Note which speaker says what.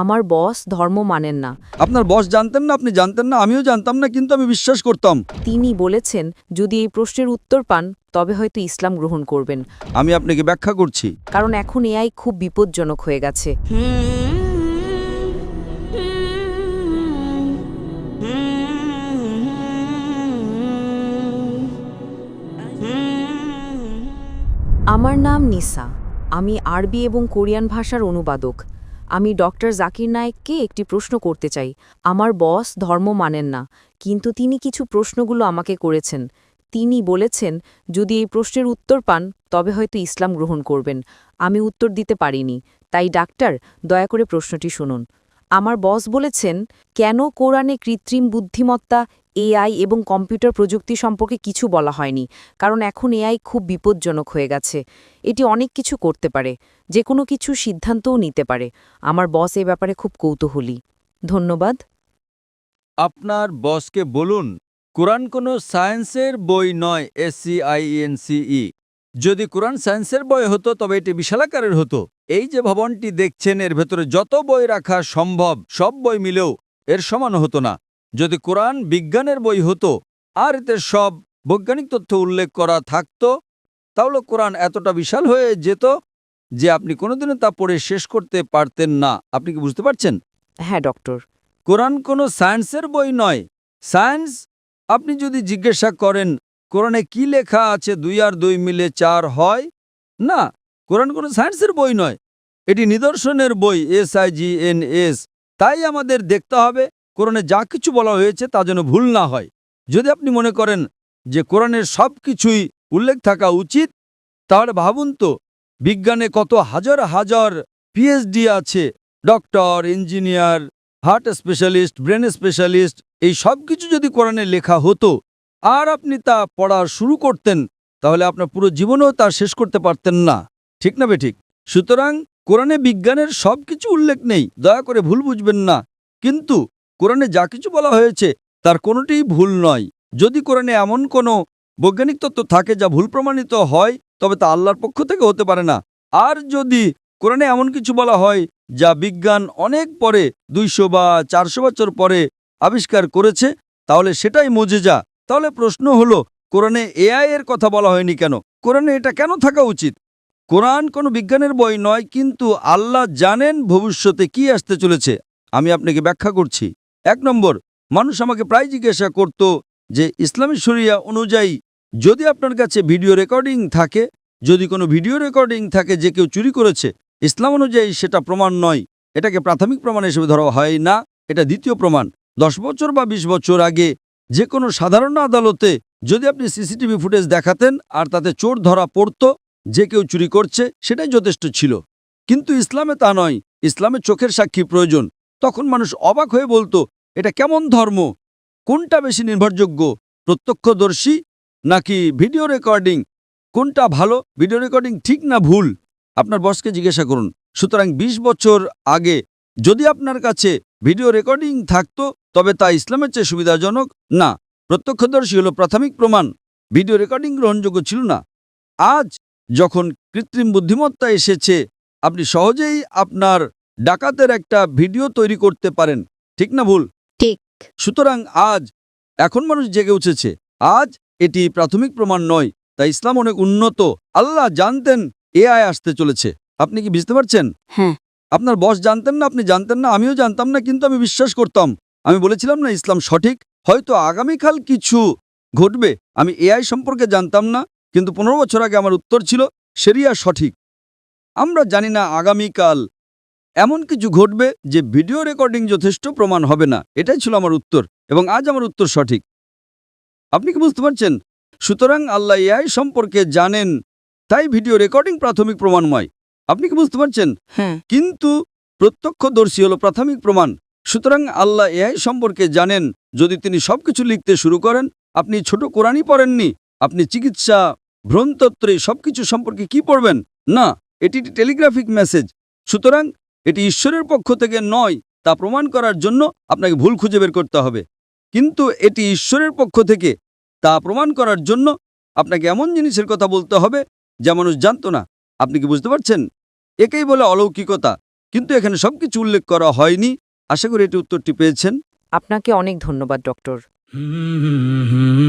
Speaker 1: আমার বস ধর্ম মানেন না।
Speaker 2: আপনার বস জানতেন না, আপনি জানতেন না, আমিও জানতাম না, কিন্তু আমি বিশ্বাস করতাম।
Speaker 1: তিনি বলেছেন যদি এই প্রশ্নের উত্তর পান তবে হয়তো ইসলাম গ্রহণ করবেন,
Speaker 2: আমি আপনাকে ব্যাখ্যা করছি।
Speaker 1: কারণ এখন এআই খুব বিপজ্জনক হয়ে গেছে। আমার নাম নিসা। আমি আরবি এবং কোরিয়ান ভাষার অনুবাদক। আমি ডক্টর জাকির নায়েককে একটি প্রশ্ন করতে চাই। আমার বস ধর্ম মানেন না, কিন্তু তিনি কিছু প্রশ্নগুলো আমাকে করেছেন। তিনি বলেছেন যদি এই প্রশ্নের উত্তর পান তবে হয়তো ইসলাম গ্রহণ করবেন। আমি উত্তর দিতে পারিনি, তাই ডাক্তার দয়া করে প্রশ্নটি শুনুন। আমার বস বলেছেন কেন কোরআনে কৃত্রিম বুদ্ধিমত্তা, এআই এবং কম্পিউটার প্রযুক্তি সম্পর্কে কিছু বলা হয়নি, কারণ এখন এআই খুব বিপজ্জনক হয়ে গেছে। এটি অনেক কিছু করতে পারে, যে কোনো কিছু সিদ্ধান্তও নিতে পারে। আমার বস এ ব্যাপারে খুব কৌতূহলী। ধন্যবাদ।
Speaker 3: আপনার বসকে বলুন কোরআন কোনো সায়েন্সের বই নয়, SCIENCE। যদি কোরআন সায়েন্সের বই হতো তবে এটি বিশালাকারের হতো। এই যে ভবনটি দেখছেন এর ভেতরে যত বই রাখা সম্ভব সব বই মিলেও এর সমান হতো না। যদি কোরআন বিজ্ঞানের বই হতো আর এতে সব বৈজ্ঞানিক তথ্য উল্লেখ করা থাকতো, তাহলে কোরআন এতটা বিশাল হয়ে যেত যে আপনি কোনোদিনও তা পড়ে শেষ করতে পারতেন না। আপনি কি বুঝতে পারছেন?
Speaker 1: হ্যাঁ ডক্টর।
Speaker 3: কোরআন কোনো সায়েন্সের বই নয়। সায়েন্স, আপনি যদি জিজ্ঞাসা করেন কোরআনে কি লেখা আছে 2 আর 2 মিলে 4 হয়, না, কোরআন কোনো সায়েন্সের বই নয়, এটি নিদর্শনের বই, SIGNS। তাই আমাদের দেখতে হবে কোরআনে যা কিছু বলা হয়েছে তা যেন ভুল না হয়। যদি আপনি মনে করেন যে কোরআনের সব কিছুই উল্লেখ থাকা উচিত, তাহলে ভাবুন তো বিজ্ঞানে কত হাজার হাজার PhD আছে, doctor, engineer, heart specialist, brain specialist, এই সব কিছু যদি কোরআনে লেখা হতো আর আপনি তা পড়া শুরু করতেন, তাহলে আপনার পুরো জীবনেও তা শেষ করতে পারতেন না। ঠিক না বেঠিক? সুতরাং কোরআনে বিজ্ঞানের সব কিছু উল্লেখ নেই, দয়া করে ভুল বুঝবেন না। কিন্তু কোরআনে যা কিছু বলা হয়েছে তার কোনোটিই ভুল নয়। যদি কোরআনে এমন কোনো বৈজ্ঞানিক তত্ত্ব থাকে যা ভুল প্রমাণিত হয়, তবে তা আল্লাহর পক্ষ থেকে হতে পারে না। আর যদি কোরআনে এমন কিছু বলা হয় যা বিজ্ঞান অনেক পরে, 200 বা 400 বছর পরে আবিষ্কার করেছে, তাহলে সেটাই মুজিজা। তাহলে প্রশ্ন হলো কোরআনে AI এর কথা বলা হয়নি কেন? কোরআনে এটা কেন থাকা উচিত? কোরআন কোনো বিজ্ঞানের বই নয়, কিন্তু আল্লাহ জানেন ভবিষ্যতে কি আসতে চলেছে। আমি আপনাকে ব্যাখ্যা করছি। 1 নম্বর, মানুষ আমাকে প্রায় জিজ্ঞাসা করত যে ইসলামী শরিয়া অনুযায়ী যদি আপনার কাছে ভিডিও রেকর্ডিং থাকে, যদি কোনো ভিডিও রেকর্ডিং থাকে যে কেউ চুরি করেছে, ইসলাম অনুযায়ী সেটা প্রমাণ নয়, এটাকে প্রাথমিক প্রমাণ হিসেবে ধরা হয় না, এটা দ্বিতীয় প্রমাণ। 10 বছর বা 20 বছর আগে যে কোনো সাধারণ আদালতে যদি আপনি CCTV ফুটেজ দেখাতেন আর তাতে চোর ধরা পড়তো যে কেউ চুরি করছে, সেটাই যথেষ্ট ছিল। কিন্তু ইসলামে তা নয়, ইসলামে চোখের সাক্ষী প্রয়োজন। তখন মানুষ অবাক হয়ে বলতো এটা কেমন ধর্ম? কোনটা বেশি নির্ভরযোগ্য, প্রত্যক্ষদর্শী নাকি ভিডিও রেকর্ডিং? কোনটা ভালো, ভিডিও রেকর্ডিং ঠিক না ভুল? আপনার বসকে জিজ্ঞাসা করুন। সুতরাং 20 বছর আগে যদি আপনার কাছে ভিডিও রেকর্ডিং থাকতো তবে তা ইসলামের চেয়ে সুবিধাজনক না। প্রত্যক্ষদর্শী হলো প্রাথমিক প্রমাণ, ভিডিও রেকর্ডিং গ্রহণযোগ্য ছিল না। আজ যখন কৃত্রিম বুদ্ধিমত্তা এসেছে, আপনি সহজেই আপনার ডাকাতের একটা ভিডিও তৈরি করতে পারেন। ঠিক না ভুল?
Speaker 1: ঠিক।
Speaker 3: সুতরাং এখন মানুষ জেগে উঠেছে। আজ এটি প্রাথমিক প্রমাণ নয়, তাই ইসলাম অনেক উন্নত। আল্লাহ জানতেন AI আসতে চলেছে। আপনি কি বুঝতে পারছেন?
Speaker 1: হ্যাঁ।
Speaker 3: আপনার বস জানতেন না, আপনি জানতেন না, আমিও জানতাম না, কিন্তু আমি বিশ্বাস করতাম। আমি বলেছিলাম না ইসলাম সঠিক, হয়তো আগামীকাল কিছু ঘটবে। আমি AI সম্পর্কে জানতাম না, কিন্তু 15 বছর আগে আমার উত্তর ছিল শরিয়া সঠিক। আমরা জানি না আগামীকাল এমন কিছু ঘটবে যে ভিডিও রেকর্ডিং যথেষ্ট প্রমাণ হবে না। এটাই ছিল আমার উত্তর, এবং আজ আমার উত্তর সঠিক। আপনি কি বুঝতে পারছেন? সুতরাং আল্লাহ AI সম্পর্কে জানেন, তাই ভিডিও রেকর্ডিং প্রাথমিক প্রমাণময়। আপনি কি বুঝতে পারছেন?
Speaker 1: হ্যাঁ।
Speaker 3: কিন্তু প্রত্যক্ষদর্শী হলো প্রাথমিক প্রমাণ। সুতরাং আল্লাহ AI সম্পর্কে জানেন। যদি তিনি সবকিছু লিখতে শুরু করেন, আপনি ছোট কোরআনই পড়েননি, আপনি চিকিৎসা, ভ্রূণতত্ত্বে সবকিছু সম্পর্কে কি পড়বেন? না, এটি টেলিগ্রাফিক মেসেজ। সুতরাং এটি ঈশ্বরের পক্ষ থেকে নয়, তা প্রমাণ করার জন্য আপনাকে ভুল খুঁজে বের করতে হবে। কিন্তু এটি ঈশ্বরের পক্ষ থেকে, তা প্রমাণ করার জন্য আপনাকে এমন জিনিসের কথা বলতে হবে যা মানুষ জানত না। আপনি কি বুঝতে পারছেন? একেই বলে অলৌকিকতা।
Speaker 2: কিন্তু এখানে সবকিছু উল্লেখ করা হয়নি। আশা করি এটি উত্তরটি পেয়েছেন।
Speaker 1: আপনাকে অনেক ধন্যবাদ ডক্টর।
Speaker 4: Hmm.